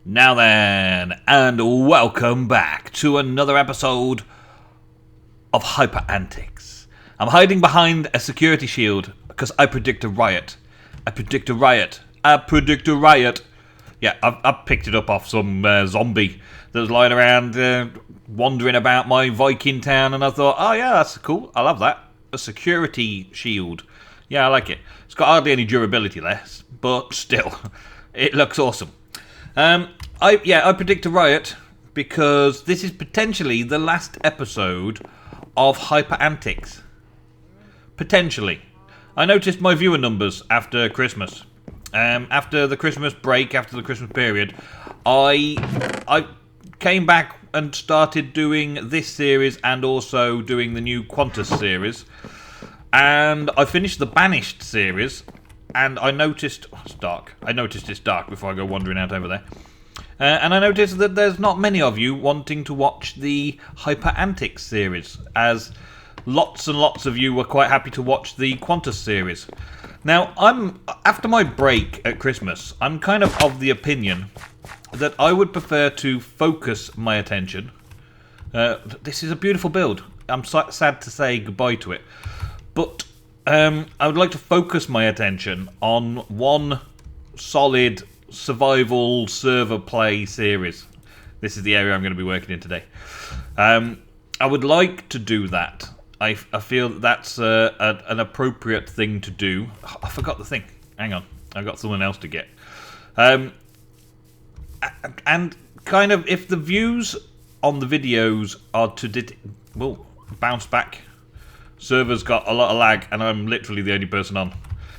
Now then, and welcome back to another episode of HyperAntix. I'm hiding behind a security shield because I predict a riot. I predict a riot. Yeah, I've picked it up off some zombie that was lying around wandering about my Viking town, and I thought, oh yeah, that's cool. I love that. A security shield. Yeah, I like it. It's got hardly any durability left, but still, it looks awesome. I predict a riot because this is potentially the last episode of HyperAntix. Potentially. I noticed my viewer numbers after Christmas. After the Christmas break, after the Christmas period, I came back and started doing this series and also doing the new Qantas series. And I finished the Banished series, and I noticed... Oh, it's dark. I noticed it's dark before I go wandering out over there. And I noticed that there's not many of you wanting to watch the HyperAntix series, as lots and lots of you were quite happy to watch the Qantas series. Now, after my break at Christmas, I'm kind of the opinion that I would prefer to focus my attention. This is a beautiful build. I'm sad to say goodbye to it. But I would like to focus my attention on one solid survival server play series. This is the area I'm going to be working in today. I would like to do that. I feel that's an appropriate thing to do. Oh, I forgot the thing. Hang on. I've got someone else to get. And kind of, if the views on the videos are to bounce back. Server's got a lot of lag, and I'm literally the only person on.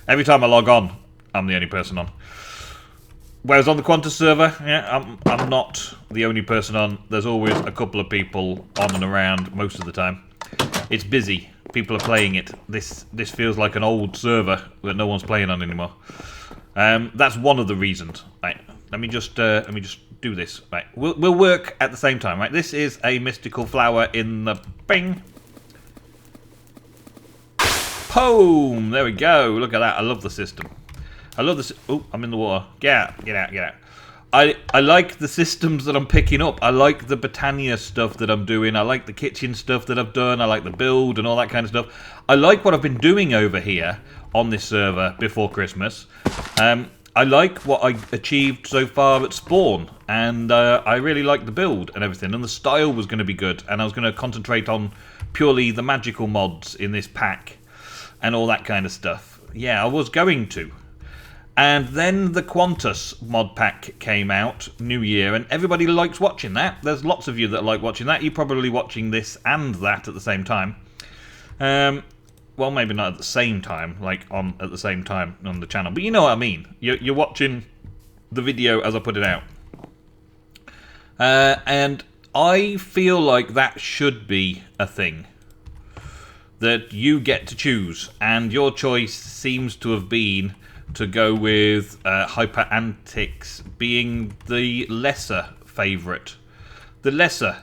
Every time I log on, I'm the only person on. Whereas on the Qantas server, yeah, I'm not the only person on. There's always a couple of people on and around most of the time. It's busy. People are playing it. This feels like an old server that no one's playing on anymore. That's one of the reasons. Right. Let me just do this. Right. We'll work at the same time. Right. This is a mystical flower in the bing. Boom! There we go. Look at that. I love the system. I love this. Oh, I'm in the water. Get out. I like the systems that I'm picking up. I like the Britannia stuff that I'm doing. I like the kitchen stuff that I've done. I like the build and all that kind of stuff. I like what I've been doing over here on this server before Christmas. I like what I achieved so far at Spawn. And I really like the build and everything. And the style was going to be good. And I was going to concentrate on purely the magical mods in this pack. And all that kind of stuff. Yeah, I was going to. And then the Qantas mod pack came out, New Year, and everybody likes watching that. There's lots of you that like watching that. You're probably watching this and that at the same time. Well, maybe not at the same time, at the same time on the channel. But you know what I mean. You're watching the video as I put it out. And I feel like that should be a thing that you get to choose, and your choice seems to have been to go with HyperAntix being the lesser favourite. The lesser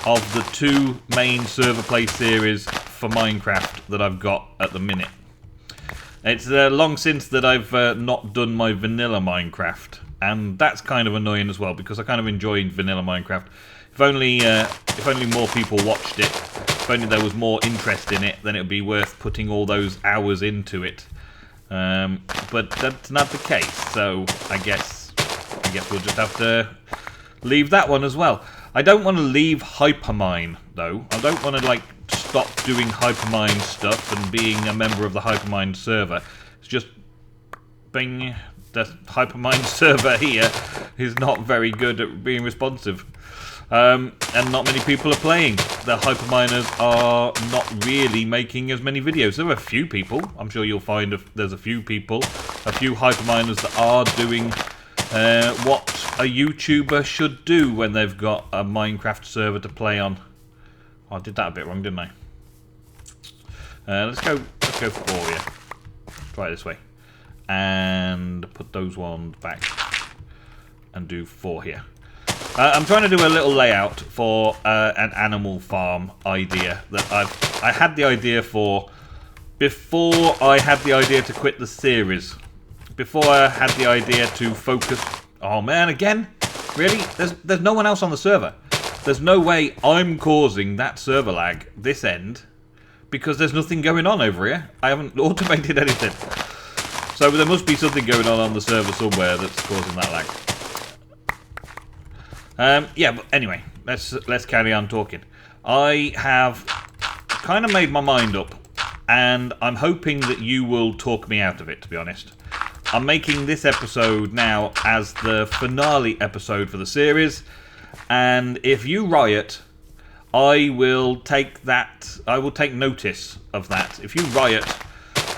of the two main server play series for Minecraft that I've got at the minute. It's long since that I've not done my vanilla Minecraft, and that's kind of annoying as well, because I kind of enjoyed vanilla Minecraft. If only more people watched it, if only there was more interest in it, then it would be worth putting all those hours into it. But that's not the case, so I guess we'll just have to leave that one as well. I don't want to leave Hypermine, though. I don't want to, stop doing Hypermine stuff and being a member of the Hypermine server. It's just... bing... the Hypermine server here is not very good at being responsive. And not many people are playing. The Hyperminers are not really making as many videos. There are a few people. I'm sure you'll find there's a few people, a few Hyperminers that are doing what a YouTuber should do when they've got a Minecraft server to play on. Oh, I did that a bit wrong, didn't I? Let's go 4 here. Try it this way. And put those ones back. And do 4 here. I'm trying to do a little layout for an animal farm idea that I had the idea for before I had the idea to quit the series. Before I had the idea to focus... Oh man, again? Really? There's no one else on the server. There's no way I'm causing that server lag this end because there's nothing going on over here. I haven't automated anything. So there must be something going on the server somewhere that's causing that lag. Yeah, but anyway, let's carry on talking. I have kind of made my mind up, and I'm hoping that you will talk me out of it, to be honest. I'm making this episode now as the finale episode for the series, and if you riot, I will take notice of that. If you riot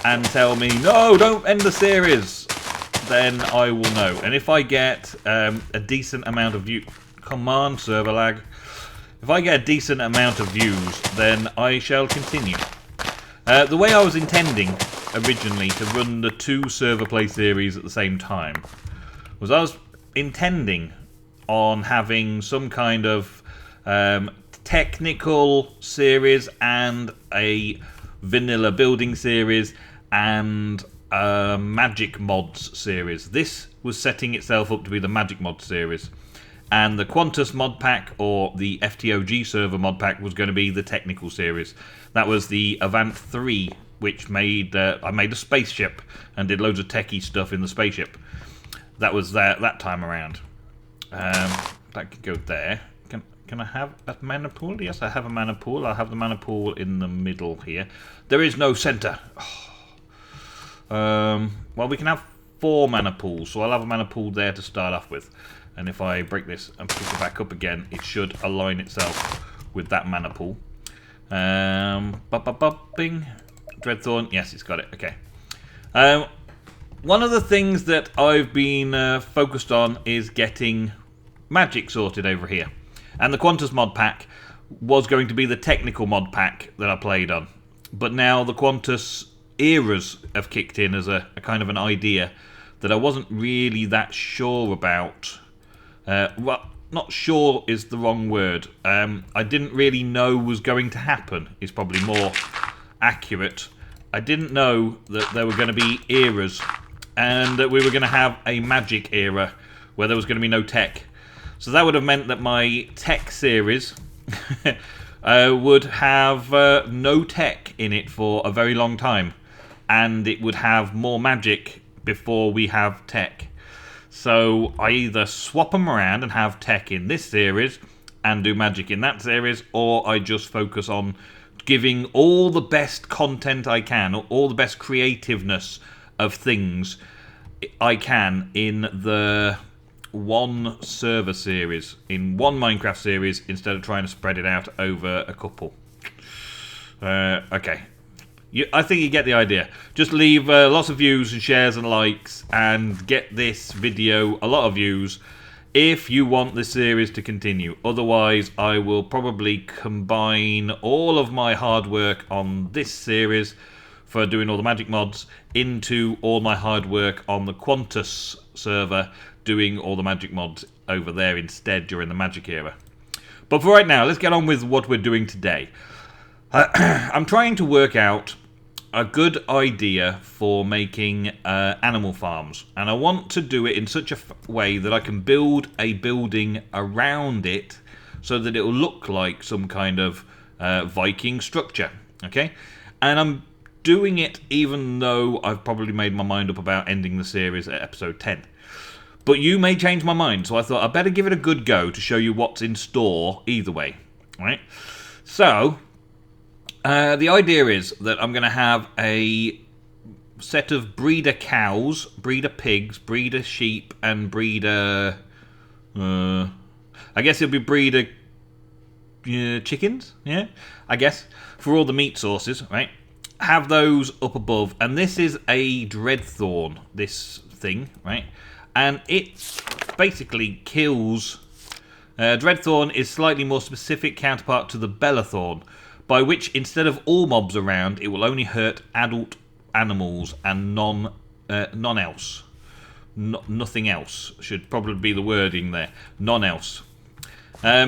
and tell me, no, don't end the series, then I will know. And if I get a decent amount of views, come on, server lag. If I get a decent amount of views, then I shall continue. The way I was intending originally to run the 2 server play series at the same time was I was intending on having some kind of technical series and a vanilla building series and a magic mods series. This was setting itself up to be the magic mod series, and the Qantas mod pack or the FTOG server mod pack was going to be the technical series. That was the Avant 3, which made I made a spaceship and did loads of techie stuff in the spaceship. That was that time around. That could go there. Can I have a mana pool? Yes, I have a mana pool. I'll have the mana pool in the middle here. There is no center. Well, we can have 4 mana pools, so I'll have a mana pool there to start off with. And if I break this and pick it back up again, it should align itself with that mana pool. Bing. Dreadthorn. Yes, it's got it. Okay. One of the things that I've been focused on is getting magic sorted over here. And the Qantas mod pack was going to be the technical mod pack that I played on. But now the Qantas eras have kicked in as a kind of an idea that I wasn't really that sure about. Well, not sure is the wrong word. I didn't really know was going to happen is probably more accurate. I didn't know that there were going to be eras and that we were going to have a magic era where there was going to be no tech. So that would have meant that my tech series would have no tech in it for a very long time, and it would have more magic before we have tech. So I either swap them around and have tech in this series and do magic in that series, or I just focus on giving all the best content I can, or all the best creativeness of things I can in the one server series, in one Minecraft series, instead of trying to spread it out over a couple. Okay. I think you get the idea. Just leave lots of views and shares and likes and get this video a lot of views if you want this series to continue. Otherwise, I will probably combine all of my hard work on this series for doing all the magic mods into all my hard work on the Qantas server doing all the magic mods over there instead during the magic era. But for right now, let's get on with what we're doing today. I'm trying to work out a good idea for making animal farms, and I want to do it in such a way that I can build a building around it so that it will look like some kind of Viking structure. Okay, and I'm doing it even though I've probably made my mind up about ending the series at episode 10. But you may change my mind, so I thought I'd better give it a good go to show you what's in store either way. Right? So the idea is that I'm going to have a set of breeder cows, breeder pigs, breeder sheep, and breeder... I guess it'll be breeder chickens, yeah? I guess, for all the meat sources, right? Have those up above, and this is a Dreadthorn, this thing, right? And it basically kills... Dreadthorn is slightly more specific counterpart to the Bellathorn, by which, instead of all mobs around, it will only hurt adult animals and non-else. Nothing else should probably be the wording there. Non-else.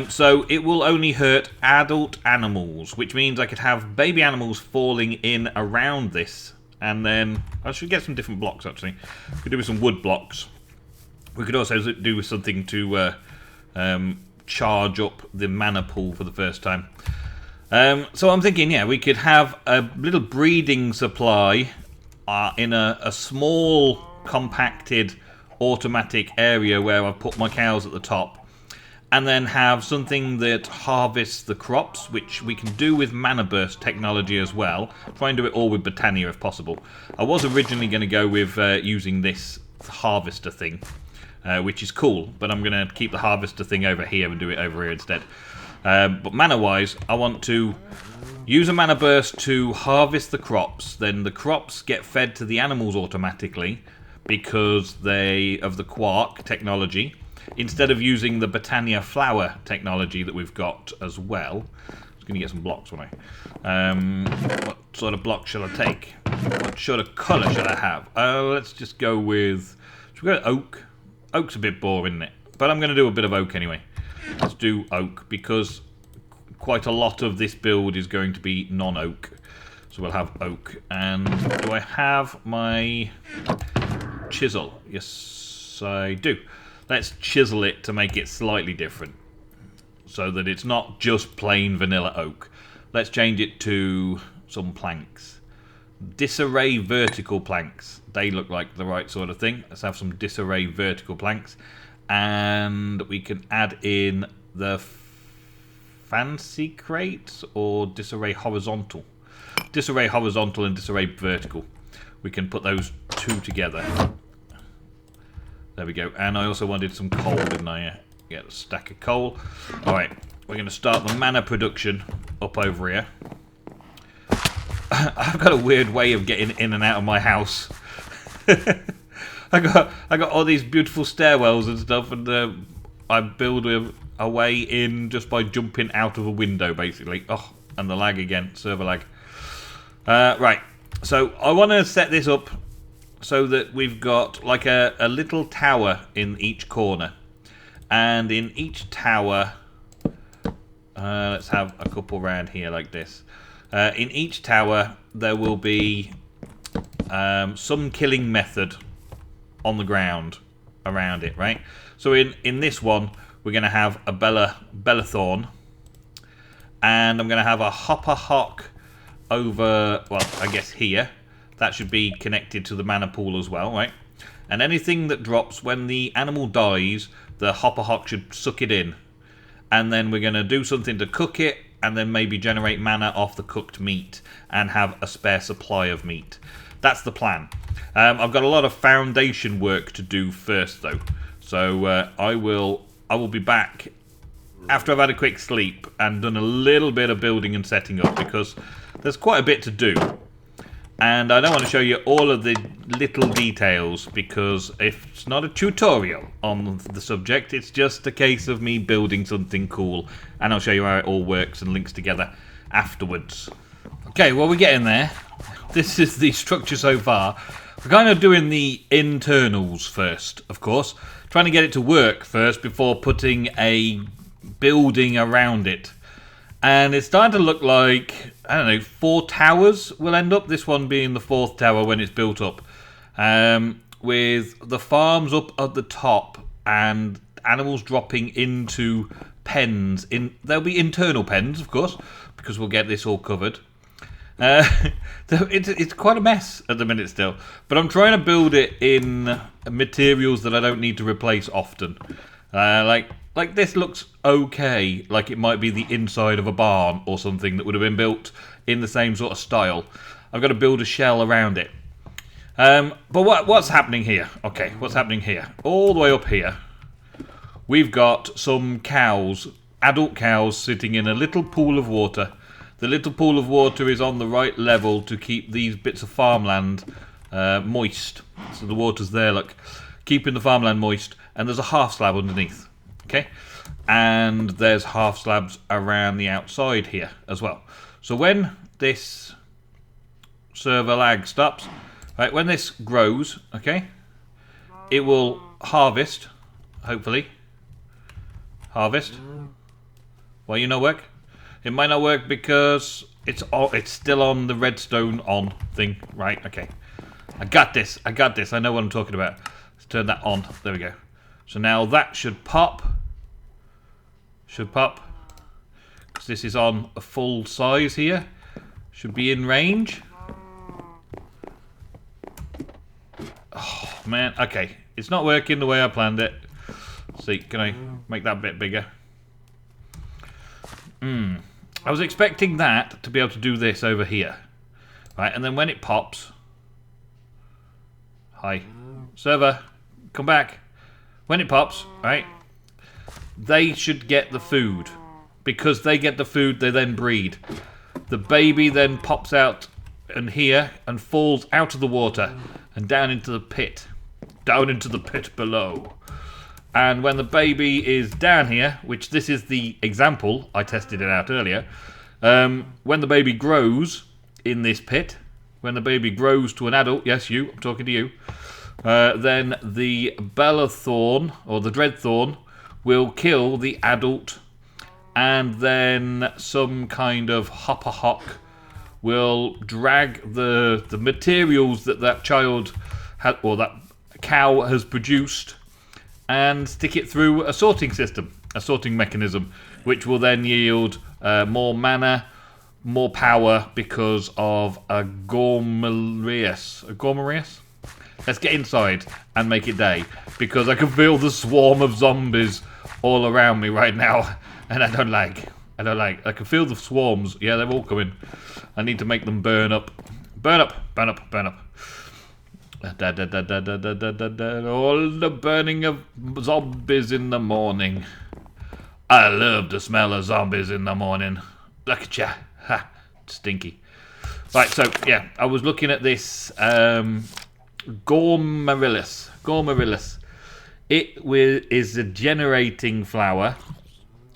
So it will only hurt adult animals, which means I could have baby animals falling in around this. And then I should get some different blocks, actually. We could do with some wood blocks. We could also do with something to charge up the mana pool for the first time. So I'm thinking, yeah, we could have a little breeding supply in a small, compacted, automatic area where I've put my cows at the top, and then have something that harvests the crops, which we can do with mana burst technology as well. Try and do it all with Botania if possible. I was originally going to go with using this harvester thing, which is cool, but I'm going to keep the harvester thing over here and do it over here instead. But mana-wise, I want to use a mana burst to harvest the crops. Then the crops get fed to the animals automatically because of the quark technology, instead of using the Botania flower technology that we've got as well. I was going to get some blocks, wasn't I? What sort of block shall I take? What sort of colour should I have? Let's just go with... Should we go with oak? Oak's a bit boring, isn't it? But I'm going to do a bit of oak anyway. Let's do oak, because quite a lot of this build is going to be non-oak. So we'll have oak. And do I have my chisel? Yes, I do. Let's chisel it to make it slightly different, so that it's not just plain vanilla oak. Let's change it to some planks. Disarray vertical planks. They look like the right sort of thing. Let's have some disarray vertical planks. And we can add in the fancy crate or disarray horizontal. Disarray horizontal and disarray vertical. We can put those two together. There we go. And I also wanted some coal, didn't I? Get a stack of coal. Alright, we're going to start the mana production up over here. I've got a weird way of getting in and out of my house. I got all these beautiful stairwells and stuff, and I build a way in just by jumping out of a window, basically. Oh, and the lag again, server lag. Right, so I want to set this up so that we've got like a little tower in each corner, and in each tower, let's have a couple around here like this. In each tower there will be some killing method on the ground around it, right? So in this one we're going to have a Bellathorn, and I'm going to have a Hopper Hock over, well, I guess here. That should be connected to the mana pool as well, right? And anything that drops when the animal dies, the Hopper Hock should suck it in. And then we're going to do something to cook it, and then maybe generate mana off the cooked meat and have a spare supply of meat. That's the plan. I've got a lot of foundation work to do first, though. So I will be back after I've had a quick sleep and done a little bit of building and setting up, because there's quite a bit to do. And I don't want to show you all of the little details, because it's not a tutorial on the subject. It's just a case of me building something cool. And I'll show you how it all works and links together afterwards. Okay, well, we're getting there. This is the structure so far. We're kind of doing the internals first, of course. Trying to get it to work first before putting a building around it. And it's starting to look like, I don't know, 4 towers will end up. This one being the 4th tower when it's built up. With the farms up at the top and animals dropping into pens. There'll be internal pens, of course, because we'll get this all covered. It's quite a mess at the minute still. But I'm trying to build it in materials that I don't need to replace often. Like this looks okay, like it might be the inside of a barn or something that would have been built in the same sort of style. I've got to build a shell around it. But what's happening here? Okay, what's happening here? All the way up here, we've got some cows, adult cows, sitting in a little pool of water. The little pool of water is on the right level to keep these bits of farmland moist. So the water's there, look, keeping the farmland moist, and there's a half slab underneath. Okay, and there's half slabs around the outside here as well. So when this server lag stops, right, when this grows, okay, it will harvest, hopefully. Harvest. Well, you know, work. It might not work because it's still on the redstone on thing, right? Okay, I got this. I know what I'm talking about. Let's turn that on. There we go. So now that should pop. Should pop. Because this is on a full size here. Should be in range. Oh, man. Okay. It's not working the way I planned it. Let's see, can I make that a bit bigger? I was expecting that to be able to do this over here. Right, and then when it pops... Hi. Server, come back. When it pops, right, they should get the food. Because they get the food, they then breed. The baby then pops out and here and falls out of the water and down into the pit. Down into the pit below. And when the baby is down here, which this is the example, I tested it out earlier, when the baby grows in this pit, when the baby grows to an adult, yes, you, I'm talking to you, then the Bellathorn, or the Dreadthorn, will kill the adult, and then some kind of hopper hock will drag the materials that child had, or that cow has produced, and stick it through a sorting system, a sorting mechanism, which will then yield more mana, more power because of a Gormarius. A Gormarius? Let's get inside and make it day, because I can feel the swarm of zombies all around me right now, and I don't like. I can feel the swarms. Yeah, they're all coming. I need to make them burn up. Burn up, burn up, burn up. All the burning of zombies in the morning. I love the smell of zombies in the morning. Look at ya. Ha, stinky. Right, so, yeah, I was looking at this Gormarius. It is a generating flower.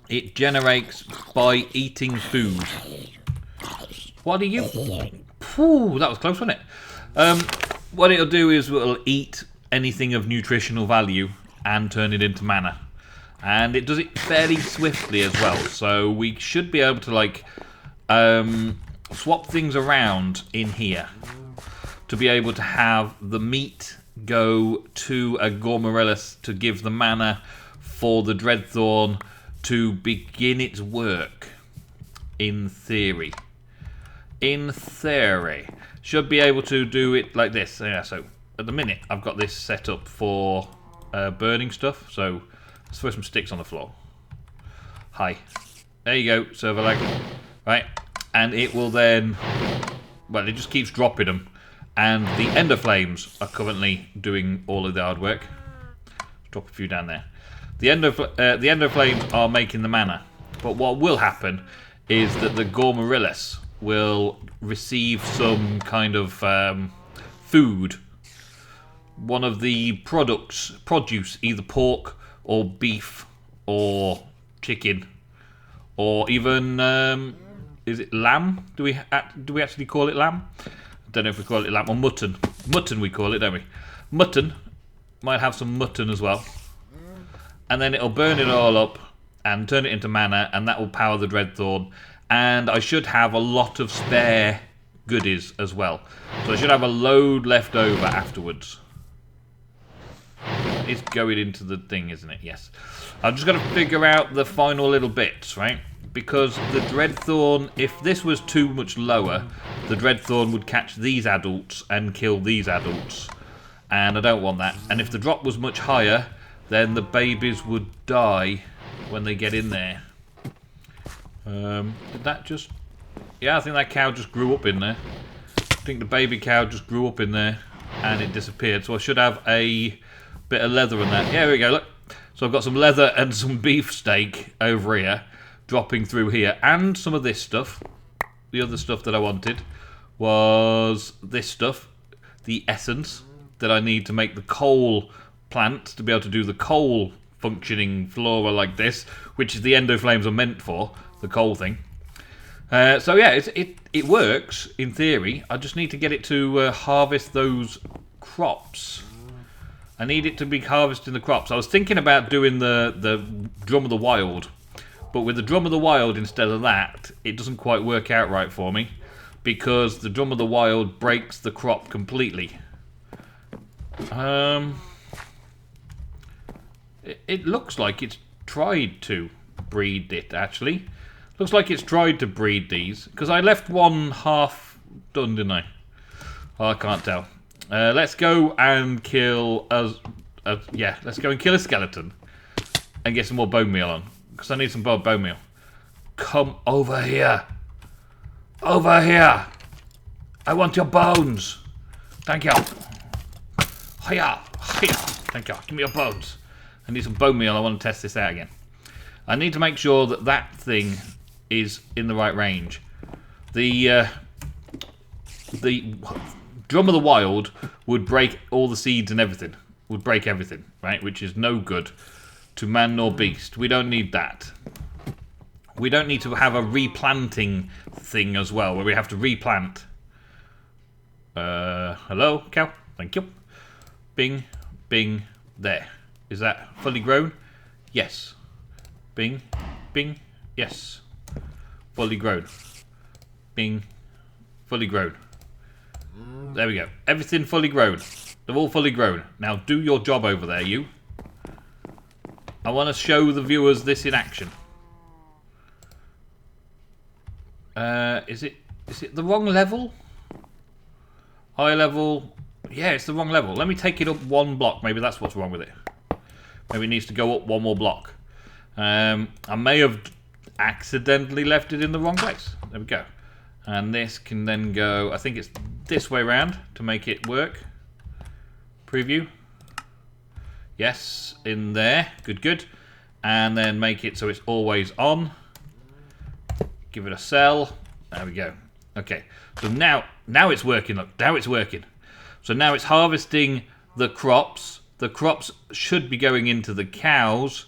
It generates by eating food. What are you... Phew, that was close, wasn't it? What it'll do is it'll eat anything of nutritional value and turn it into mana. And it does it fairly swiftly as well. So we should be able to, like, swap things around in here to be able to have the meat go to a Gormarius to give the mana for the Dreadthorn to begin its work. In theory. Should be able to do it like this. Yeah, so at the minute I've got this set up for burning stuff. So let's throw some sticks on the floor. Hi. There you go, server lag. Right. And it will then... Well, it just keeps dropping them. And the Ender Flames are currently doing all of the hard work. Drop a few down there. The Ender Flames are making the mana. But what will happen is that the Gormarius will receive some kind of food. One of the produce, either pork or beef or chicken, or even is it lamb? Do we actually call it lamb? I don't know if we call it lamb or mutton. Mutton we call it, don't we? Mutton might have some mutton as well, and then it'll burn it all up and turn it into mana, and that will power the Dreadthorn. And I should have a lot of spare goodies as well. So I should have a load left over afterwards. It's going into the thing, isn't it? Yes. I've just got to figure out the final little bits, right? Because the Dreadthorn, if this was too much lower, the Dreadthorn would catch these adults and kill these adults. And I don't want that. And if the drop was much higher, then the babies would die when they get in there. Did that just... Yeah, I think that cow just grew up in there. I think the baby cow just grew up in there and it disappeared. So I should have a bit of leather in that. Yeah, here we go, look. So I've got some leather and some beef steak over here, dropping through here. And some of this stuff. The other stuff that I wanted was this stuff. The essence that I need to make the coal plant, to be able to do the coal functioning flora like this, which is the endoflames are meant for. The coal thing. So yeah, it works in theory. I just need to get it to harvest those crops. I need it to be harvesting the crops. I was thinking about doing the Drum of the Wild, but with the Drum of the Wild instead of that, it doesn't quite work out right for me, because the Drum of the Wild breaks the crop completely. It looks like it's tried to. breed it, actually. Looks like it's tried to breed these, because I left one half done, didn't I? Oh, I can't tell. Let's go and kill let's go and kill a skeleton and get some more bone meal on, because I need some bone meal. Come over here. Over here. I want your bones. Thank you. Hiya. Hiya. Thank you. Give me your bones. I need some bone meal. I want to test this out again. I need to make sure that that thing is in the right range. The Drum of the Wild would break all the seeds and everything. Would break everything, right? Which is no good to man nor beast. We don't need that. We don't need to have a replanting thing as well, where we have to replant. Hello, cow? Thank you. Bing, bing, there. Is that fully grown? Yes. Bing, bing, yes. Fully grown. Bing, fully grown. There we go. Everything fully grown. They're all fully grown. Now do your job over there, you. I want to show the viewers this in action. Is it the wrong level? High level. Yeah, it's the wrong level. Let me take it up one block. Maybe that's what's wrong with it. Maybe it needs to go up one more block. I may have accidentally left it in the wrong place. There we go. And this can then go, I think it's this way around to make it work. Preview. Yes, in there. Good, good. And then make it so it's always on. Give it a cell. There we go. Okay. So now it's working. Look, now it's working. So now it's harvesting the crops. The crops should be going into the cows.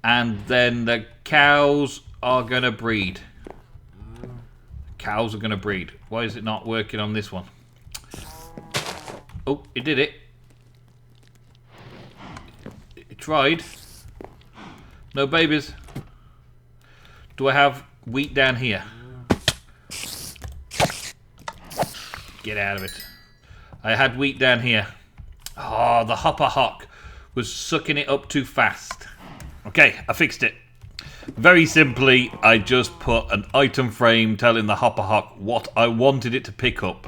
And then the cows are going to breed. Cows are going to breed. Why is it not working on this one? Oh, it did it. It tried. No babies. Do I have wheat down here? Get out of it. I had wheat down here. Oh, the hopper hock was sucking it up too fast. Okay, I fixed it. Very simply, I just put an item frame telling the hopper hock what I wanted it to pick up.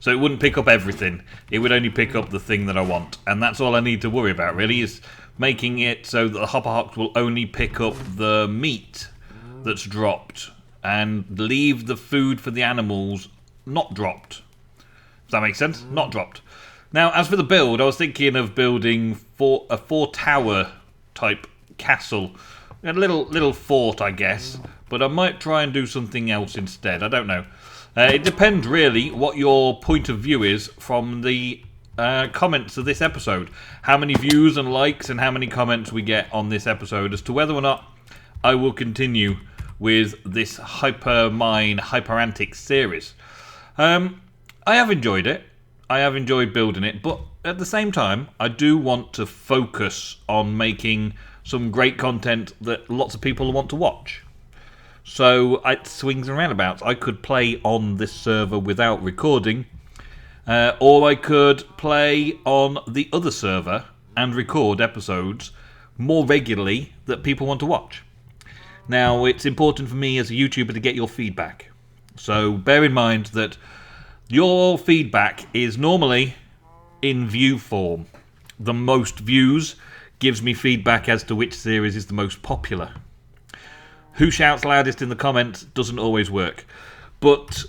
So it wouldn't pick up everything. It would only pick up the thing that I want. And that's all I need to worry about, really, is making it so that the hopper hocks will only pick up the meat that's dropped and leave the food for the animals not dropped. Does that make sense? Not dropped. Now, as for the build, I was thinking of building a 4-tower type castle. A little fort, I guess. But I might try and do something else instead. I don't know. It depends, really, what your point of view is from the comments of this episode. How many views and likes and how many comments we get on this episode as to whether or not I will continue with this Hypermine HyperAntix series. I have enjoyed it. I have enjoyed building it. But at the same time, I do want to focus on making some great content that lots of people want to watch. So it swings and roundabouts. I could play on this server without recording, or I could play on the other server and record episodes more regularly that people want to watch. Now, it's important for me as a YouTuber to get your feedback. So bear in mind that your feedback is normally in view form. The most views gives me feedback as to which series is the most popular. Who shouts loudest in the comments doesn't always work. But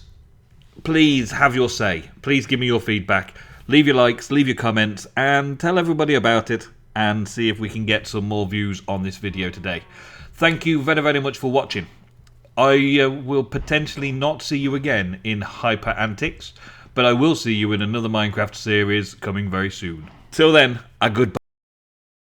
please have your say. Please give me your feedback. Leave your likes, leave your comments, and tell everybody about it, and see if we can get some more views on this video today. Thank you very, very much for watching. I will potentially not see you again in HyperAntix, but I will see you in another Minecraft series coming very soon. Till then, a goodbye.